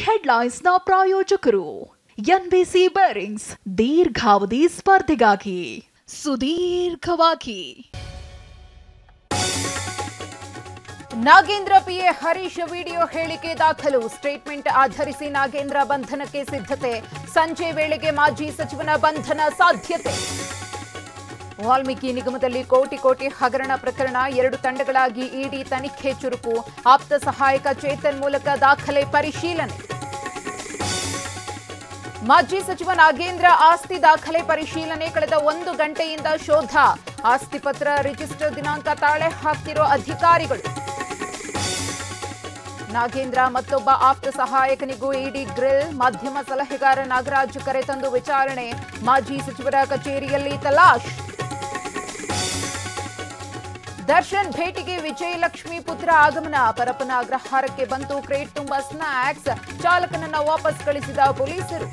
ಹೆಡ್ಲೈನ್ಸ್ನ ಪ್ರಾಯೋಜಕರು NBC bearings ದೀರ್ಘಾವಧಿ ಸ್ಪರ್ಧೆಗಾಗಿ ಸುದೀರ್ಘವಾಗಿ ನಾಗೇಂದ್ರ ಪಿಎ ಹರೀಶ್ ವಿಡಿಯೋ ಹೇಳಿಕೆ ದಾಖಲು ಸ್ಟೇಟ್ಮೆಂಟ್ ಆಧರಿಸಿ ನಾಗೇಂದ್ರ ಬಂಧನಕ್ಕೆ ಸಿದ್ಧತೆ ಸಂಜೆ ವೇಳೆಗೆ ಮಾಜಿ ಸಚಿವನ ಬಂಧನ ಸಾಧ್ಯತೆ ವಾಲ್ಮೀಕಿ ನಿಗಮದಲ್ಲಿ ಕೋಟಿ ಹಗರಣ ಪ್ರಕರಣ 2 ತಂಡಗಳಾಗಿ ಇಡಿ ತನಿಖೆ ಚುರುಕು ಆಪ್ತ ಸಹಾಯಕ ಚೇತನ್ ಮೂಲಕ ದಾಖಲೆ ಪರಿಶೀಲನೆ ಮಾಜಿ ಸಚಿವ ನಾಗೇಂದ್ರ ಆಸ್ತಿ ದಾಖಲೆ ಪರಿಶೀಲನೆ ಕಳೆದ 1 ಗಂಟೆಯಿಂದ ಶೋಧ ಆಸ್ತಿ ಪತ್ರ ರಿಜಿಸ್ಟರ್ ದಿನಾಂಕ ತಾಳೆ ಹಾಕ್ತಿರೋ ಅಧಿಕಾರಿಗಳು ನಾಗೇಂದ್ರ ಮತ್ತೊಬ್ಬ ಆಪ್ತ ಸಹಾಯಕನಿಗೂ ಇಡಿ ಗ್ರಿಲ್ ಮಾಧ್ಯಮ ಸಲಹೆಗಾರ ನಾಗರಾಜ್ ಕರೆತಂದು ವಿಚಾರಣೆ ಮಾಜಿ ಸಚಿವರ ಕಚೇರಿಯಲ್ಲಿ ತಲಾಶ್ ದರ್ಶನ್ ಭೇಟಿಗೆ ವಿಜಯಲಕ್ಷ್ಮಿ ಪುತ್ರ ಆಗಮನ ಪರಪ್ಪನ ಅಗ್ರಹಾರಕ್ಕೆ ಬಂತು ಕ್ರೇಟ್ ತುಂಬಾ ಸ್ನಾಕ್ಸ್ ಚಾಲಕನನ್ನ ವಾಪಸ್ ಕಳಿಸಿದ ಪೊಲೀಸರು